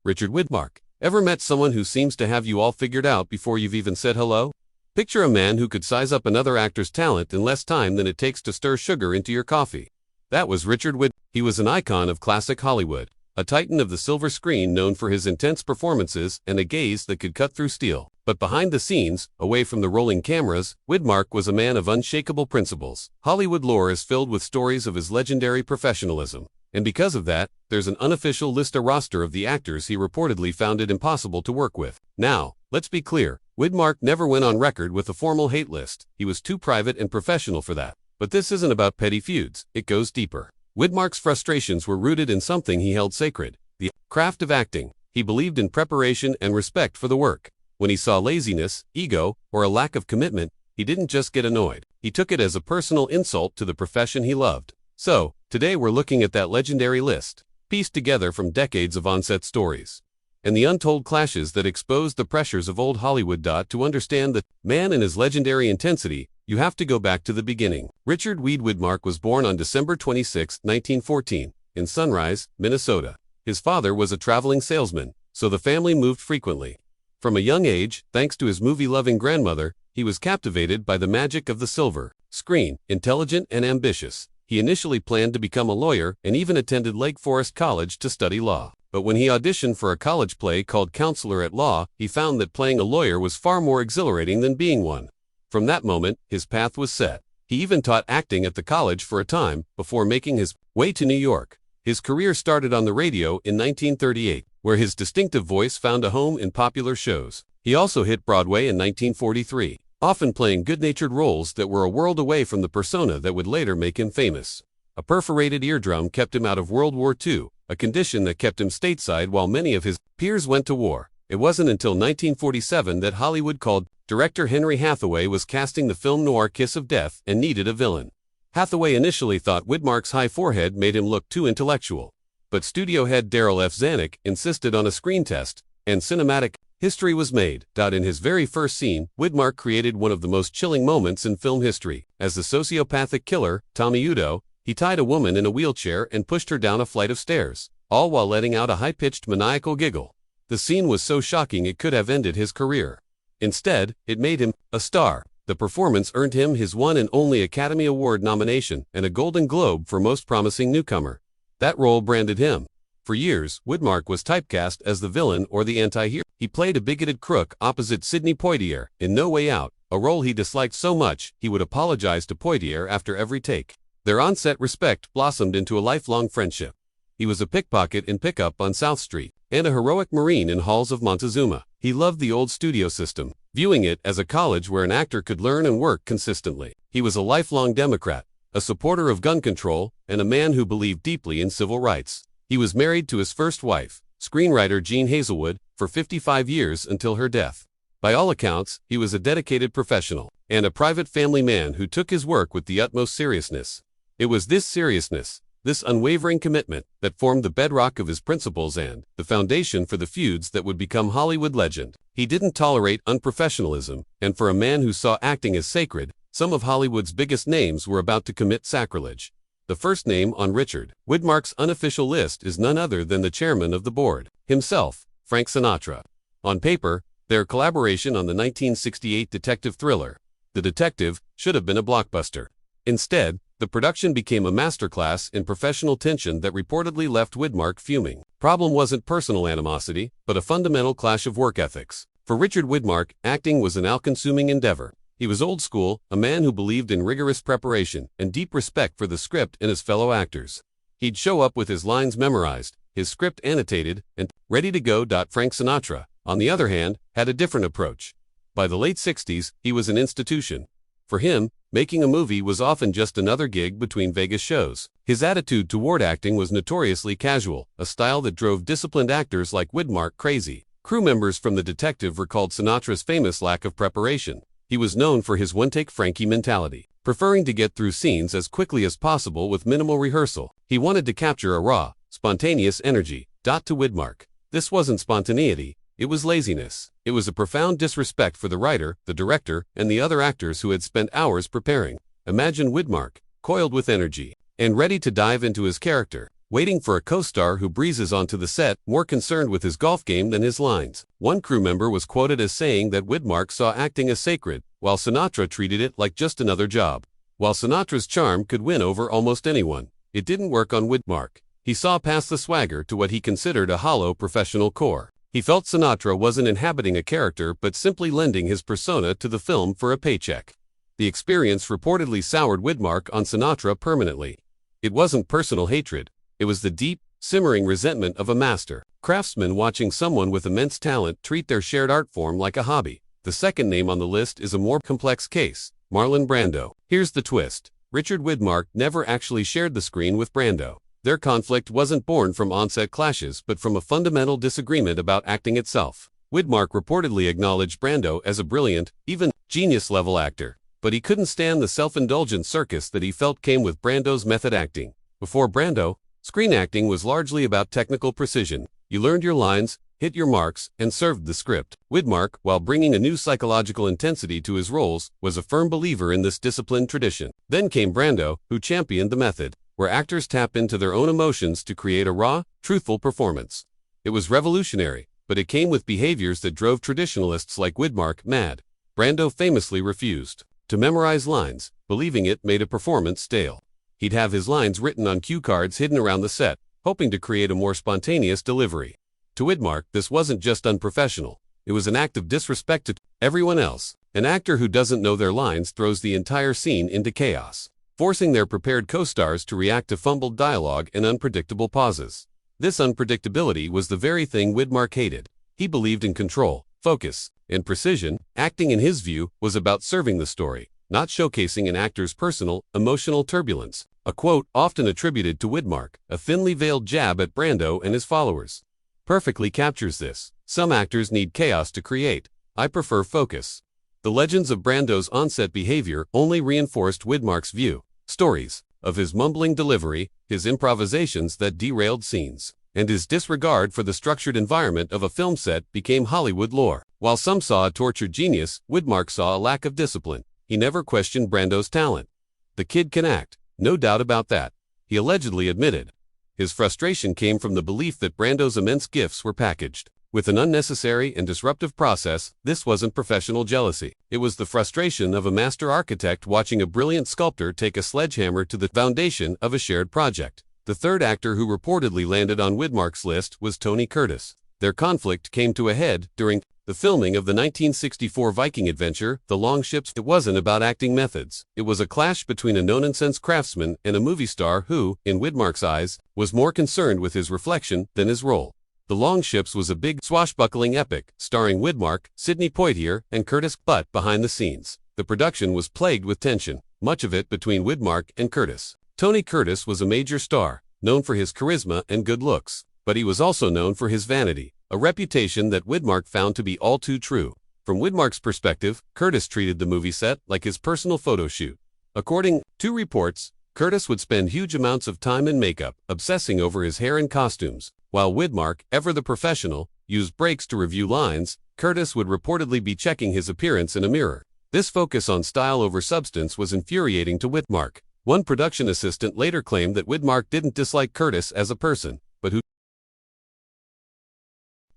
Richard Widmark. Ever met someone who seems to have you all figured out before you've even said hello? Picture a man who could size up another actor's talent in less time than it takes to stir sugar into your coffee. That was Richard Widmark. He was an icon of classic Hollywood, a titan of the silver screen known for his intense performances and a gaze that could cut through steel. But behind the scenes, away from the rolling cameras, Widmark was a man of unshakable principles. Hollywood lore is filled with stories of his legendary professionalism. And because of that, there's an unofficial roster of the actors he reportedly found it impossible to work with. Now, let's be clear, Widmark never went on record with a formal hate list. He was too private and professional for that. But this isn't about petty feuds, it goes deeper. Widmark's frustrations were rooted in something he held sacred, the craft of acting. He believed in preparation and respect for the work. When he saw laziness, ego, or a lack of commitment, he didn't just get annoyed. He took it as a personal insult to the profession he loved. So, today we're looking at that legendary list, pieced together from decades of on-set stories, and the untold clashes that exposed the pressures of old Hollywood. To understand the man and his legendary intensity, you have to go back to the beginning. Richard Widmark was born on December 26, 1914, in Sunrise, Minnesota. His father was a traveling salesman, so the family moved frequently. From a young age, thanks to his movie-loving grandmother, he was captivated by the magic of the silver screen. Intelligent and ambitious, he initially planned to become a lawyer and even attended Lake Forest College to study law. But when he auditioned for a college play called Counselor at Law, he found that playing a lawyer was far more exhilarating than being one. From that moment, his path was set. He even taught acting at the college for a time before making his way to New York. His career started on the radio in 1938, where his distinctive voice found a home in popular shows. He also hit Broadway in 1943, often playing good-natured roles that were a world away from the persona that would later make him famous. A perforated eardrum kept him out of World War II, a condition that kept him stateside while many of his peers went to war. It wasn't until 1947 that Hollywood called director Henry Hathaway was casting the film noir Kiss of Death and needed a villain. Hathaway initially thought Widmark's high forehead made him look too intellectual, but studio head Darryl F. Zanuck insisted on a screen test, and cinematic history was made. In his very first scene, Widmark created one of the most chilling moments in film history. As the sociopathic killer, Tommy Udo, he tied a woman in a wheelchair and pushed her down a flight of stairs, all while letting out a high-pitched maniacal giggle. The scene was so shocking it could have ended his career. Instead, it made him a star. The performance earned him his one and only Academy Award nomination and a Golden Globe for Most Promising Newcomer. That role branded him. For years, Widmark was typecast as the villain or the anti-hero. He played a bigoted crook opposite Sidney Poitier in No Way Out, a role he disliked so much he would apologize to Poitier after every take. Their on-set respect blossomed into a lifelong friendship. He was a pickpocket in Pickup on South Street, and a heroic Marine in Halls of Montezuma. He loved the old studio system, viewing it as a college where an actor could learn and work consistently. He was a lifelong Democrat, a supporter of gun control, and a man who believed deeply in civil rights. He was married to his first wife, screenwriter Jean Hazelwood, for 55 years until her death. By all accounts, he was a dedicated professional, and a private family man who took his work with the utmost seriousness. It was this seriousness, this unwavering commitment, that formed the bedrock of his principles and the foundation for the feuds that would become Hollywood legend. He didn't tolerate unprofessionalism, and for a man who saw acting as sacred, some of Hollywood's biggest names were about to commit sacrilege. The first name on Richard Widmark's unofficial list is none other than the chairman of the board himself, Frank Sinatra. On paper, their collaboration on the 1968 detective thriller, The Detective, should have been a blockbuster. Instead, the production became a masterclass in professional tension that reportedly left Widmark fuming. Problem wasn't personal animosity, but a fundamental clash of work ethics. For Richard Widmark, acting was an all-consuming endeavor. He was old school, a man who believed in rigorous preparation and deep respect for the script and his fellow actors. He'd show up with his lines memorized, his script annotated, and ready to go. Frank Sinatra, on the other hand, had a different approach. By the late 60s, he was an institution. For him, making a movie was often just another gig between Vegas shows. His attitude toward acting was notoriously casual, a style that drove disciplined actors like Widmark crazy. Crew members from The Detective recalled Sinatra's famous lack of preparation. He was known for his one-take Frankie mentality, preferring to get through scenes as quickly as possible with minimal rehearsal. He wanted to capture a raw, spontaneous energy. To Widmark, this wasn't spontaneity, it was laziness. It was a profound disrespect for the writer, the director, and the other actors who had spent hours preparing. Imagine Widmark, coiled with energy, and ready to dive into his character. waiting for a co-star who breezes onto the set, more concerned with his golf game than his lines. One crew member was quoted as saying that Widmark saw acting as sacred, while Sinatra treated it like just another job. While Sinatra's charm could win over almost anyone, it didn't work on Widmark. He saw past the swagger to what he considered a hollow professional core. He felt Sinatra wasn't inhabiting a character but simply lending his persona to the film for a paycheck. The experience reportedly soured Widmark on Sinatra permanently. It wasn't personal hatred. It was the deep, simmering resentment of a master craftsman watching someone with immense talent treat their shared art form like a hobby. The second name on the list is a more complex case, Marlon Brando. Here's the twist. Richard Widmark never actually shared the screen with Brando. Their conflict wasn't born from on-set clashes but from a fundamental disagreement about acting itself. Widmark reportedly acknowledged Brando as a brilliant, even genius-level actor, but he couldn't stand the self-indulgent circus that he felt came with Brando's method acting. Before Brando, screen acting was largely about technical precision. You learned your lines, hit your marks, and served the script. Widmark, while bringing a new psychological intensity to his roles, was a firm believer in this disciplined tradition. Then came Brando, who championed the method, where actors tap into their own emotions to create a raw, truthful performance. It was revolutionary, but it came with behaviors that drove traditionalists like Widmark mad. Brando famously refused to memorize lines, believing it made a performance stale. He'd have his lines written on cue cards hidden around the set, hoping to create a more spontaneous delivery. To Widmark, this wasn't just unprofessional. It was an act of disrespect to everyone else. An actor who doesn't know their lines throws the entire scene into chaos, forcing their prepared co-stars to react to fumbled dialogue and unpredictable pauses. This unpredictability was the very thing Widmark hated. He believed in control, focus, and precision. Acting, in his view, was about serving the story, not showcasing an actor's personal, emotional turbulence. A quote often attributed to Widmark, a thinly veiled jab at Brando and his followers, perfectly captures this. Some actors need chaos to create. I prefer focus. The legends of Brando's on-set behavior only reinforced Widmark's view. Stories of his mumbling delivery, his improvisations that derailed scenes, and his disregard for the structured environment of a film set became Hollywood lore. While some saw a tortured genius, Widmark saw a lack of discipline. He never questioned Brando's talent. The kid can act, no doubt about that, he allegedly admitted. His frustration came from the belief that Brando's immense gifts were packaged with an unnecessary and disruptive process. This wasn't professional jealousy. It was the frustration of a master architect watching a brilliant sculptor take a sledgehammer to the foundation of a shared project. The third actor who reportedly landed on Widmark's list was Tony Curtis. Their conflict came to a head during the filming of the 1964 Viking adventure, The Long Ships. It wasn't about acting methods. It was a clash between a no-nonsense craftsman and a movie star who, in Widmark's eyes, was more concerned with his reflection than his role. The Long Ships was a big, swashbuckling epic, starring Widmark, Sidney Poitier, and Curtis. But behind the scenes, the production was plagued with tension, much of it between Widmark and Curtis. Tony Curtis was a major star, known for his charisma and good looks, but he was also known for his vanity, a reputation that Widmark found to be all too true. From Widmark's perspective, Curtis treated the movie set like his personal photo shoot. According to reports, Curtis would spend huge amounts of time in makeup, obsessing over his hair and costumes, while Widmark, ever the professional, used breaks to review lines. Curtis would reportedly be checking his appearance in a mirror. This focus on style over substance was infuriating to Widmark. One production assistant later claimed that Widmark didn't dislike Curtis as a person, but who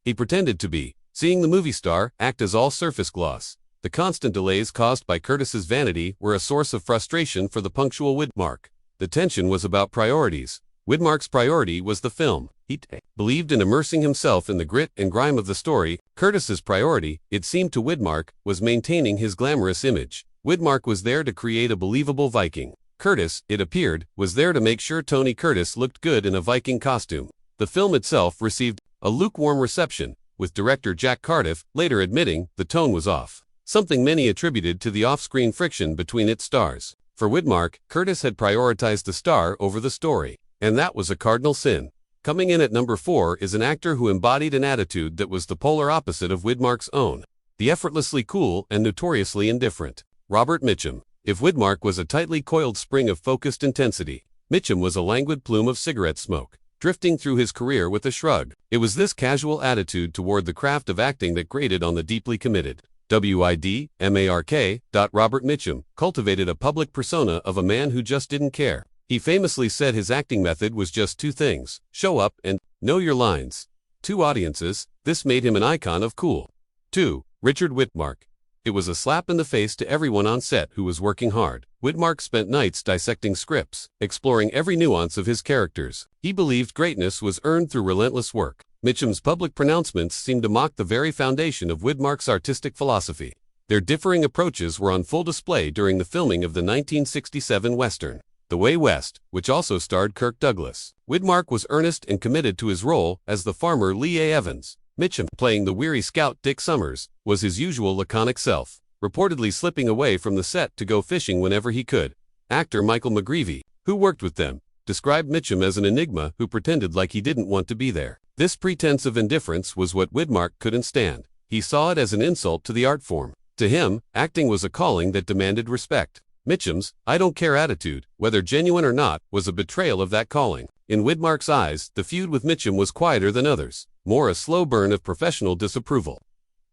he pretended to be, seeing the movie star act as all surface gloss. The constant delays caused by Curtis's vanity were a source of frustration for the punctual Widmark. The tension was about priorities. Widmark's priority was the film. He believed in immersing himself in the grit and grime of the story. Curtis's priority, it seemed to Widmark, was maintaining his glamorous image. Widmark was there to create a believable Viking. Curtis, it appeared, was there to make sure Tony Curtis looked good in a Viking costume. The film itself received a lukewarm reception, with director Jack Cardiff later admitting the tone was off, something many attributed to the off-screen friction between its stars. For Widmark, Curtis had prioritized the star over the story, and that was a cardinal sin. Coming in at number 4 is an actor who embodied an attitude that was the polar opposite of Widmark's own, the effortlessly cool and notoriously indifferent Robert Mitchum. If Widmark was a tightly coiled spring of focused intensity, Mitchum was a languid plume of cigarette smoke, drifting through his career with a shrug. It was this casual attitude toward the craft of acting that grated on the deeply committed. Widmark. Robert Mitchum cultivated a public persona of a man who just didn't care. He famously said his acting method was just two things: show up and know your lines. Two audiences, this made him an icon of cool. 2. Richard Widmark. It was a slap in the face to everyone on set who was working hard. Widmark spent nights dissecting scripts, exploring every nuance of his characters. He believed greatness was earned through relentless work. Mitchum's public pronouncements seemed to mock the very foundation of Widmark's artistic philosophy. Their differing approaches were on full display during the filming of the 1967 Western, The Way West, which also starred Kirk Douglas. Widmark was earnest and committed to his role as the farmer Lee A. Evans. Mitchum, playing the weary scout Dick Summers, was his usual laconic self, reportedly slipping away from the set to go fishing whenever he could. Actor Michael McGreevy, who worked with them, described Mitchum as an enigma who pretended like he didn't want to be there. This pretense of indifference was what Widmark couldn't stand. He saw it as an insult to the art form. To him, acting was a calling that demanded respect. Mitchum's "I don't care" attitude, whether genuine or not, was a betrayal of that calling. In Widmark's eyes, the feud with Mitchum was quieter than others, more a slow burn of professional disapproval.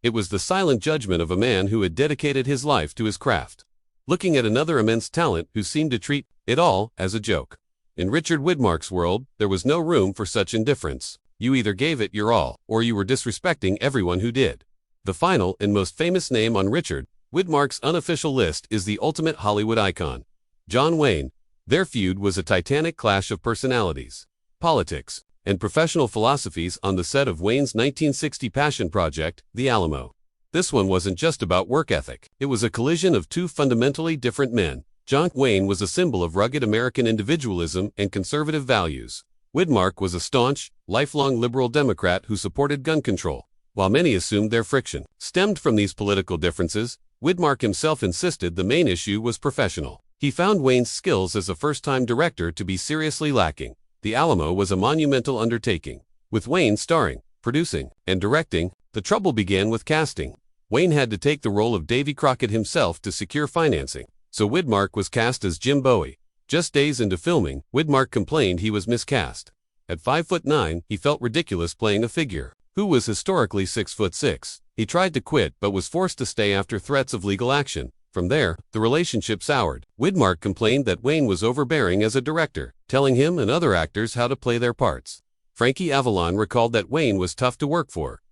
It was the silent judgment of a man who had dedicated his life to his craft, looking at another immense talent who seemed to treat it all as a joke. In Richard Widmark's world, there was no room for such indifference. You either gave it your all, or you were disrespecting everyone who did. The final and most famous name on Richard Widmark's unofficial list is the ultimate Hollywood icon, John Wayne. Their feud was a titanic clash of personalities, politics, and professional philosophies on the set of Wayne's 1960 passion project, The Alamo. This one wasn't just about work ethic. It was a collision of two fundamentally different men. John Wayne was a symbol of rugged American individualism and conservative values. Widmark was a staunch, lifelong liberal Democrat who supported gun control. While many assumed their friction stemmed from these political differences, Widmark himself insisted the main issue was professional. He found Wayne's skills as a first-time director to be seriously lacking. The Alamo was a monumental undertaking. With Wayne starring, producing, and directing, the trouble began with casting. Wayne had to take the role of Davy Crockett himself to secure financing, so Widmark was cast as Jim Bowie. Just days into filming, Widmark complained he was miscast. At 5'9", he felt ridiculous playing a figure who was historically 6'6". He tried to quit but was forced to stay after threats of legal action. From there, the relationship soured. Widmark complained that Wayne was overbearing as a director, telling him and other actors how to play their parts. Frankie Avalon recalled that Wayne was tough to work for,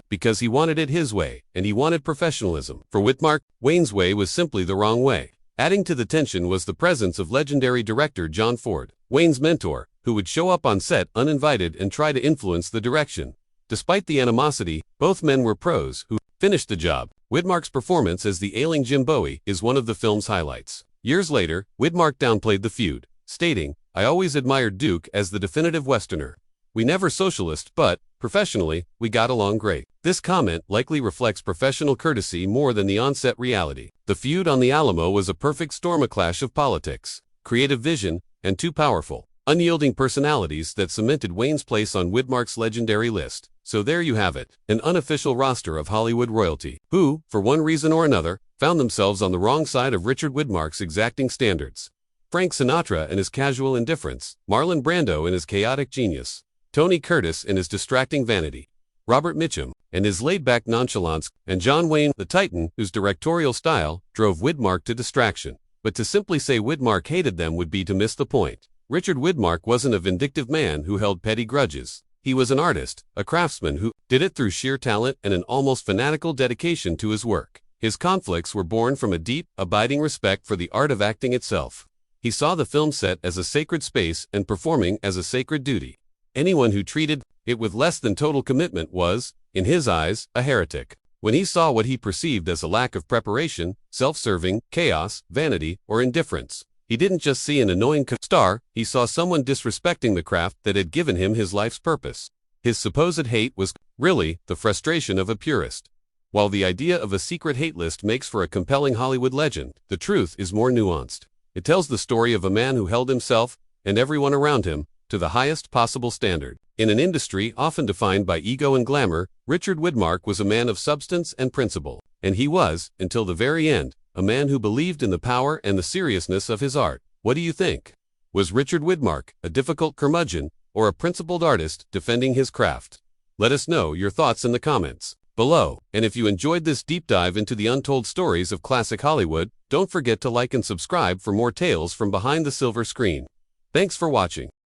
because he wanted it his way, and he wanted professionalism. For Widmark, Wayne's way was simply the wrong way. Adding to the tension was the presence of legendary director John Ford, Wayne's mentor, who would show up on set uninvited and try to influence the direction. Despite the animosity, both men were pros who finished the job. Widmark's performance as the ailing Jim Bowie is one of the film's highlights. Years later, Widmark downplayed the feud, stating, "I always admired Duke as the definitive Westerner. We never socialist, but, professionally, we got along great." This comment likely reflects professional courtesy more than the on-set reality. The feud on the Alamo was a perfect storm, a clash of politics, creative vision, and two powerful, unyielding personalities that cemented Wayne's place on Widmark's legendary list. So there you have it, an unofficial roster of Hollywood royalty, who, for one reason or another, found themselves on the wrong side of Richard Widmark's exacting standards. Frank Sinatra and his casual indifference, Marlon Brando and his chaotic genius, Tony Curtis and his distracting vanity, Robert Mitchum and his laid-back nonchalance, and John Wayne, the Titan, whose directorial style drove Widmark to distraction. But to simply say Widmark hated them would be to miss the point. Richard Widmark wasn't a vindictive man who held petty grudges. He was an artist, a craftsman who did it through sheer talent and an almost fanatical dedication to his work. His conflicts were born from a deep, abiding respect for the art of acting itself. He saw the film set as a sacred space and performing as a sacred duty. Anyone who treated it with less than total commitment was, in his eyes, a heretic. When he saw what he perceived as a lack of preparation, self-serving, chaos, vanity, or indifference, he didn't just see an annoying star, he saw someone disrespecting the craft that had given him his life's purpose. His supposed hate was, really, the frustration of a purist. While the idea of a secret hate list makes for a compelling Hollywood legend, the truth is more nuanced. It tells the story of a man who held himself, and everyone around him, to the highest possible standard. In an industry often defined by ego and glamour, Richard Widmark was a man of substance and principle. And he was, until the very end, a man who believed in the power and the seriousness of his art. What do you think? Was Richard Widmark a difficult curmudgeon, or a principled artist defending his craft? Let us know your thoughts in the comments. below. And if you enjoyed this deep dive into the untold stories of classic Hollywood, don't forget to like and subscribe for more tales from behind the silver screen. Thanks for watching.